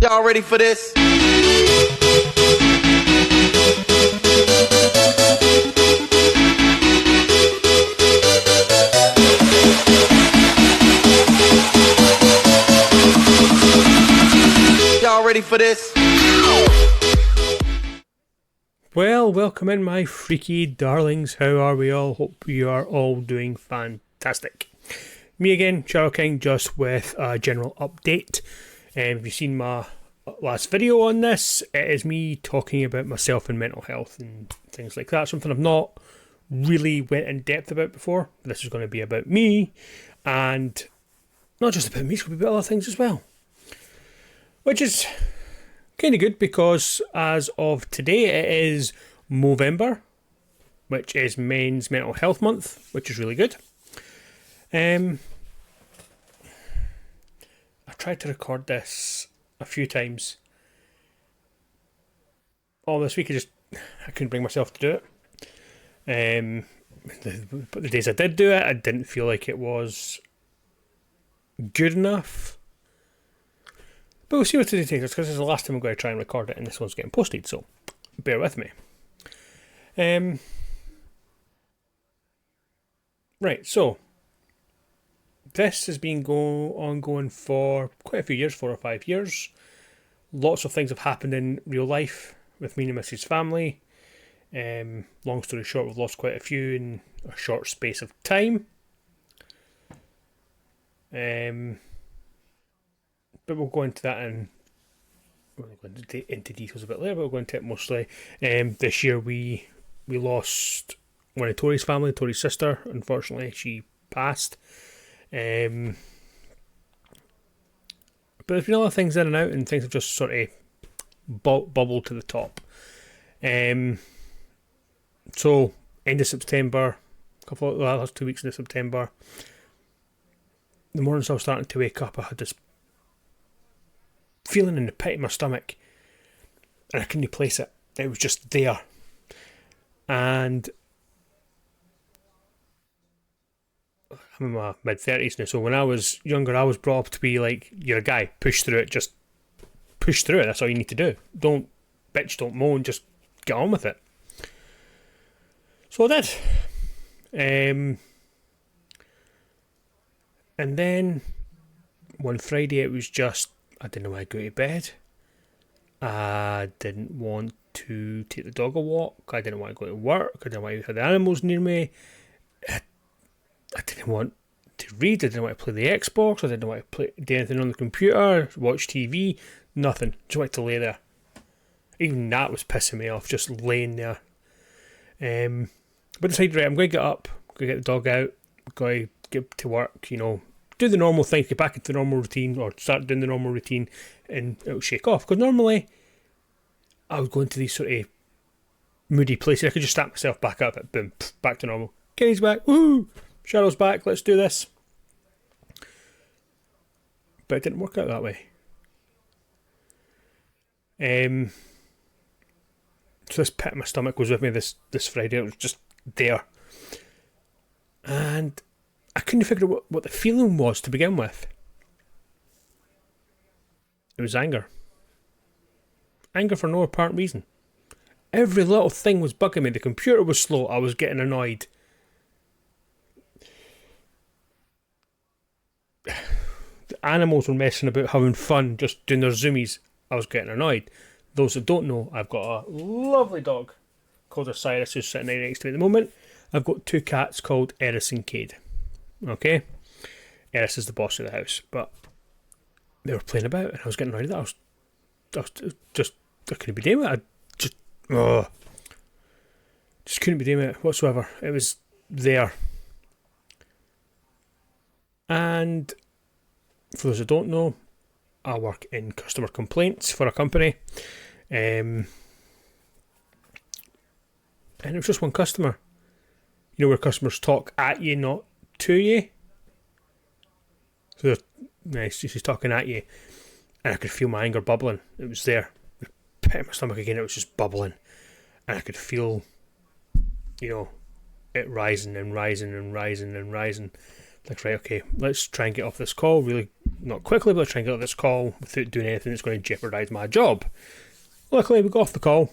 Y'all ready for this? Y'all ready for this? Well, welcome in, my freaky darlings. How are we all? Hope you are all doing fantastic. Me again, Shadow King, just with a general update. If you've seen my last video on this, it is me talking about myself and mental health and things like that. Something I've not really went in depth about before. This is going to be about me, and not just about me, it's going to be about other things as well. Which is kind of good because as of today it is Movember, which is Men's Mental Health Month, which is really good. I tried to record this a few times all this week. I couldn't bring myself to do it. But the days I did do it, I didn't feel like it was good enough. But we'll see what today takes us, because this is the last time I'm going to try and record it, and this one's getting posted, so bear with me. Right, so this has been ongoing for quite a few years, 4 or 5 years. Lots of things have happened in real life with me and Mrs. family. Long story short, we've lost quite a few in a short space of time. But we'll go into that we'll go into details a bit later, but we'll go into it mostly. This year we lost one of Tori's family, Tori's sister. Unfortunately, she passed. But there's been other things in and out, and things have just sort of bubbled to the top. So, end of September, last 2 weeks into September, the mornings I was starting to wake up, I had this feeling in the pit of my stomach, and I couldn't place it. It was just there. And I'm in my mid-30s now, so when I was younger, I was brought up to be like, you're a guy, push through it, just push through it, that's all you need to do. Don't bitch, don't moan, just get on with it. So I did. And then one Friday it was just, I didn't want to go to bed. I didn't want to take the dog a walk. I didn't want to go to work. I didn't want to have the animals near me. I didn't want to read. I didn't want to play the Xbox. I didn't want to do anything on the computer, watch TV, nothing. Just wanted to lay there. Even that was pissing me off, just laying there. But decided, right, I'm going to get up, I'm going to get the dog out, I'm going to get to work, do the normal things, get back into the normal routine, or start doing the normal routine, and it'll shake off. Because normally, I would go into these sort of moody places. I could just snap myself back up, boom, back to normal. Kenny's back, woohoo! Cheryl's back, let's do this. But it didn't work out that way. So this pit in my stomach was with me this Friday. It was just there. And I couldn't figure out what the feeling was to begin with. It was anger. Anger for no apparent reason. Every little thing was bugging me. The computer was slow. I was getting annoyed. The animals were messing about, having fun, just doing their zoomies. I was getting annoyed. Those that don't know, I've got a lovely dog called Osiris who's sitting right next to me at the moment. I've got 2 cats called Eris and Cade. Okay? Eris is the boss of the house, but they were playing about and I was getting annoyed at that. I couldn't be doing it. Just couldn't be doing it whatsoever. It was there. And for those that don't know, I work in customer complaints for a company. And it was just one customer. Where customers talk at you, not to you. So she's talking at you, and I could feel my anger bubbling. It was there. The pit in my stomach again, it was just bubbling. And I could feel, it rising and rising and rising and rising. Like, right, okay, let's try and get off this call, really not quickly, but try and get on this call without doing anything that's going to jeopardise my job. Luckily, we got off the call,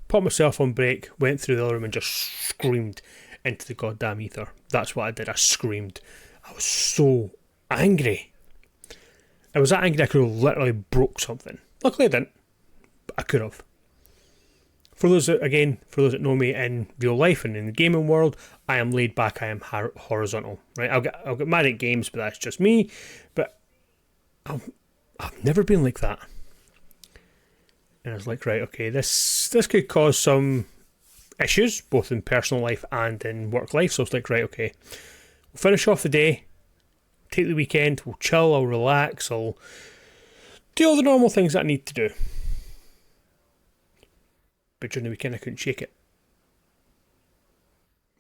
put myself on break, went through the other room and just screamed into the goddamn ether. That's what I did. I screamed. I was so angry. I was that angry I could have literally broke something. Luckily I didn't, but I could have. For those that know me in real life and in the gaming world, I am laid back, I am horizontal. Right? I'll get mad at games, but that's just me. But I've never been like that. And I was like, right, okay, this could cause some issues, both in personal life and in work life. So I was like, right, okay, we'll finish off the day, take the weekend, we'll chill, I'll relax, I'll do all the normal things that I need to do. But during the weekend I couldn't shake it.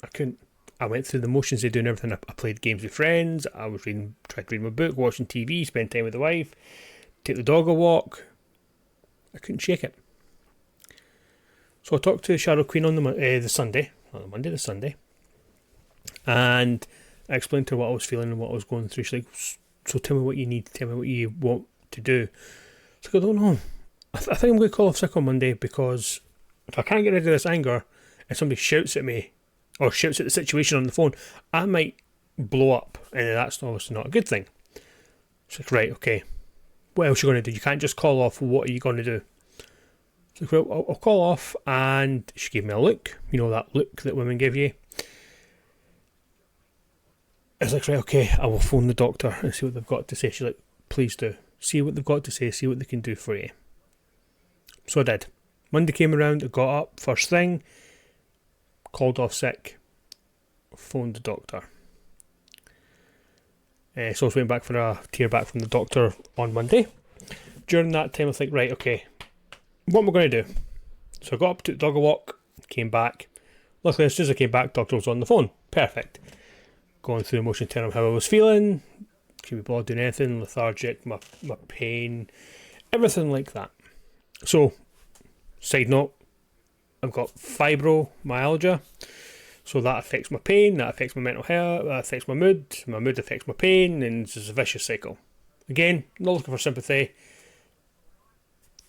I couldn't. I went through the motions of doing everything. I played games with friends, I was tried to read my book, watching TV, spend time with the wife, take the dog a walk. I couldn't shake it. So I talked to Shadow Queen on the Sunday, not the Monday, the Sunday, and I explained to her what I was feeling and what I was going through. She's like, so tell me what you need, tell me what you want to do. So I go, I don't know. I think I'm going to call off sick on Monday, because if I can't get rid of this anger and somebody shouts at me or shouts at the situation on the phone, I might blow up, and that's obviously not a good thing. She's like, right, okay. What else are you going to do? You can't just call off. What are you going to do? So well, I'll call off, and she gave me a look. You know, that look that women give you. I was like, right, okay, I will phone the doctor and see what they've got to say. She's like, please do. See what they've got to say, see what they can do for you. So I did. Monday came around, I got up, first thing, called off sick, phoned the doctor. So I was waiting back for a tear back from the doctor on Monday. During that time I was like, right, okay, what am I going to do? So I got up, took the dog a walk, came back. Luckily as soon as I came back, doctor was on the phone. Perfect. Going through the motion, telling him how I was feeling, couldn't be bothered doing anything, lethargic, my pain, everything like that. So, side note, I've got fibromyalgia. So that affects my pain, that affects my mental health, that affects my mood affects my pain, and it's a vicious cycle. Again, not looking for sympathy.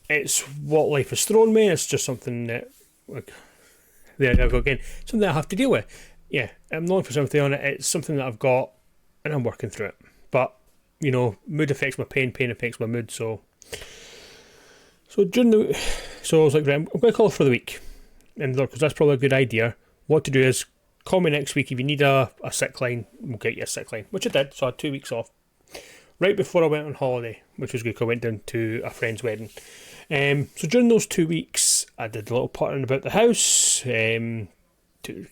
It's what life has thrown me. It's just something that, like, there I go again, something that I have to deal with. Yeah, I'm not looking for sympathy on it. It's something that I've got, and I'm working through it. But, you know, mood affects my pain affects my mood, so I was like, right, I'm going to call for the week. And look, because that's probably a good idea. What to do is call me next week if you need a sick line. We'll get you a sick line, which I did. So I had 2 weeks off right before I went on holiday, which was good because I went down to a friend's wedding. So during those 2 weeks, I did a little pottering about the house. I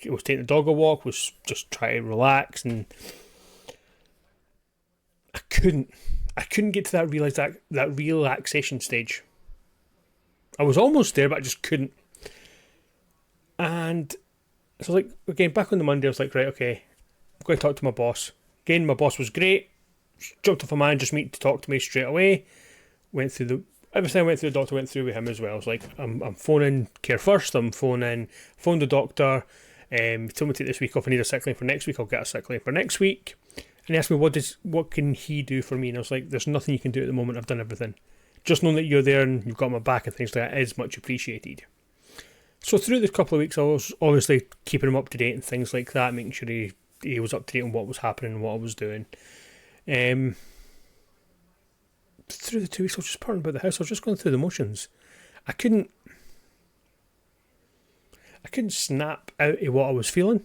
was taking the dog a walk. Was just trying to relax, and I couldn't get to that relaxation stage. I was almost there, but I just couldn't. And so, like, again, back on the Monday, I was like, right, okay, I'm going to talk to my boss. Again, my boss was great. Jumped off a manager's meeting to talk to me straight away. Everything I went through, the doctor went through with him as well. I was like, I'm phoning Care First. Phoned the doctor. He told me to take this week off. I need a sick line for next week. I'll get a sick line for next week. And he asked me, what can he do for me? And I was like, there's nothing you can do at the moment. I've done everything. Just knowing that you're there and you've got my back and things like that is much appreciated. So through this couple of weeks, I was obviously keeping him up to date and things like that, making sure he was up to date on what was happening and what I was doing. Through the 2 weeks, I was just parting about the house. I was just going through the motions. I couldn't snap out of what I was feeling.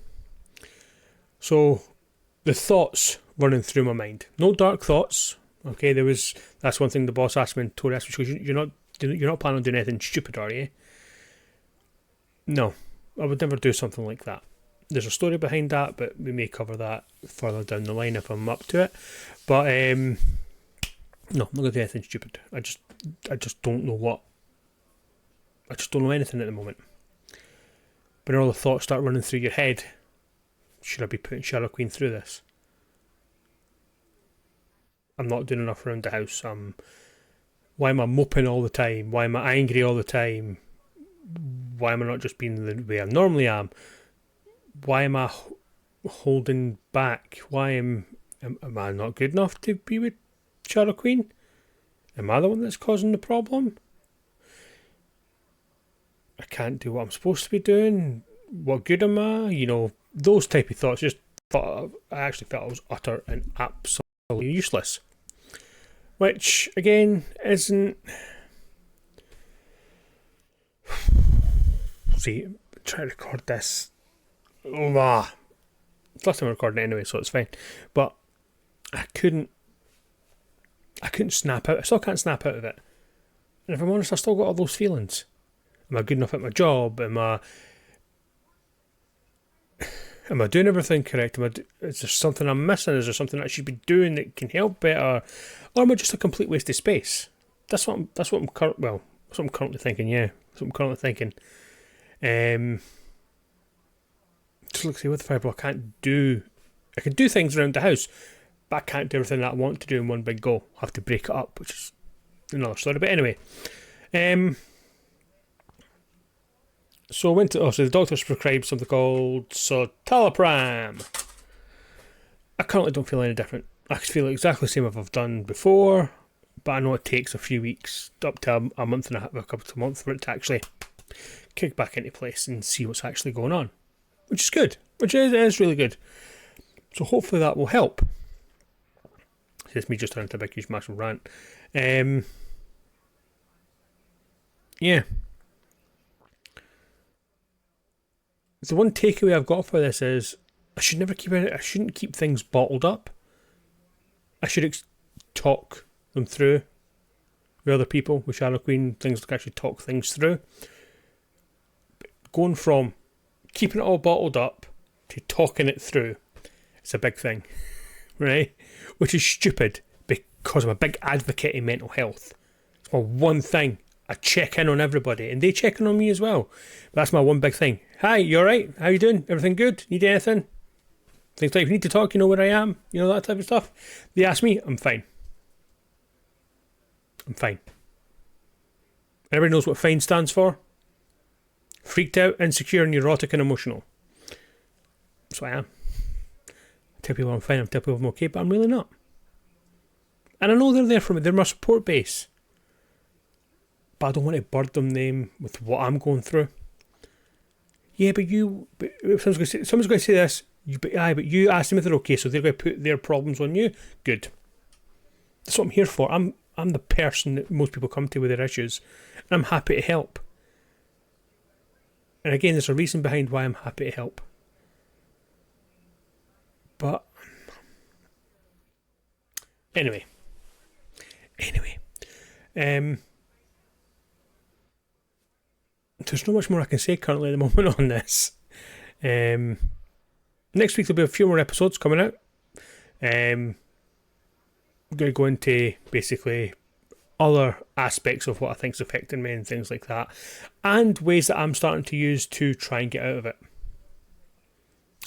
So the thoughts running through my mind, no dark thoughts. Okay, that's one thing the boss asked me, and Tori asked me, she goes, you're not planning on doing anything stupid, are you? No, I would never do something like that. There's a story behind that, but we may cover that further down the line if I'm up to it. But no, I'm not going to do anything stupid. I just don't know what. I just don't know anything at the moment. But all the thoughts start running through your head. Should I be putting Shadow Queen through this? I'm not doing enough around the house. Why am I moping all the time? Why am I angry all the time? Why am I not just being the way I normally am? Why am I holding back? Why am I not good enough to be with Shadow Queen? Am I the one that's causing the problem? I can't do what I'm supposed to be doing. What good am I? You know, those type of thoughts. I actually felt I was utter and absolutely useless. Which, again, isn't... See, try to record this. It's the last time I'm recording it anyway, so it's fine. But I couldn't snap out. I still can't snap out of it. And if I'm honest, I still got all those feelings. Am I good enough at my job? Am I doing everything correct? Is there something I'm missing? Is there something I should be doing that can help better? Or am I just a complete waste of space? That's what I'm currently thinking. Yeah, that's what I'm currently thinking. Just look, see, with the Fireball, I can do things around the house, but I can't do everything that I want to do in one big go. I have to break it up, which is another story. But anyway, so I went to, so the doctor's prescribed something called citalopram. I currently don't feel any different. I feel exactly the same as I've done before, but I know it takes a few weeks, up to a month and a half, a couple of months, for it to actually kick back into place and see what's actually going on, which is good, which is really good. So hopefully that will help. It's me just turning to a big huge massive rant. Yeah. The one takeaway I've got for this is I shouldn't keep things bottled up. I should talk them through with other people, with Shadow Queen, things like actually talk things through. But going from keeping it all bottled up to talking it through, it's a big thing, right? Which is stupid because I'm a big advocate in mental health. It's my one thing. I check in on everybody and they check in on me as well. But that's my one big thing. Hi, you alright? How you doing? Everything good? Need anything? Things like, if you need to talk, you know where I am. You know, that type of stuff. They ask me, I'm fine. I'm fine. Everybody knows what FINE stands for. Freaked out, insecure, neurotic and emotional. That's what I am. I tell people I'm fine, I tell people I'm okay, but I'm really not. And I know they're there for me. They're my support base. But I don't want to burden them with what I'm going through. Yeah, but someone's going to say this. But you ask them if they're okay, so they're going to put their problems on you. Good. That's what I'm here for. I'm the person that most people come to with their issues, and I'm happy to help. And again, there's a reason behind why I'm happy to help. But anyway, there's not much more I can say currently at the moment on this. Next week there'll be a few more episodes coming out. I'm going to go into basically other aspects of what I think is affecting me and things like that, and ways that I'm starting to use to try and get out of it.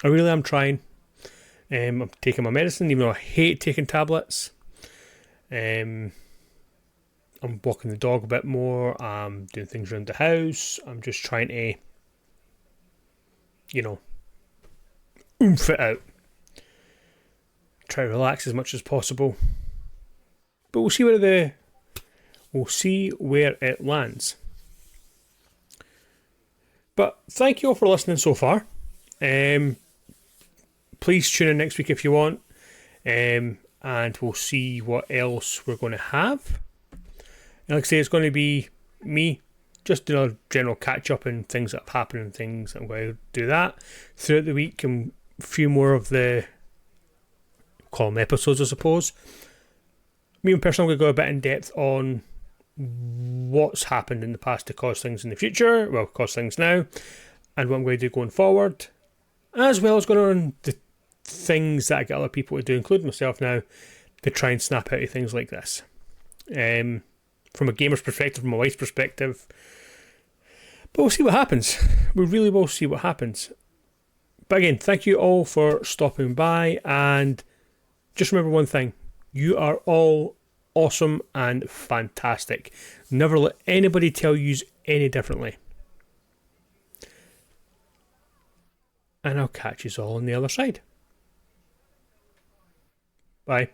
I really am trying. I'm taking my medicine, even though I hate taking tablets. I'm walking the dog a bit more. I'm doing things around the house. I'm just trying to, oomph it out. Try to relax as much as possible. But we'll see where it lands. But thank you all for listening so far. Please tune in next week if you want. And we'll see what else we're going to have. And like I say, it's going to be me just doing a general catch up and things that have happened and things. I'm going to do that throughout the week, and a few more of the call them episodes, I suppose. Me and personally, I'm going to go a bit in depth on what's happened in the past to cause things in the future, well, cause things now, and what I'm going to do going forward, as well as going on the things that I get other people to do, including myself now, to try and snap out of things like this. From a gamer's perspective, from my wife's perspective. But we'll see what happens. We really will see what happens. But again, thank you all for stopping by, and just remember one thing. You are all awesome and fantastic. Never let anybody tell you any differently. And I'll catch you all on the other side. Bye.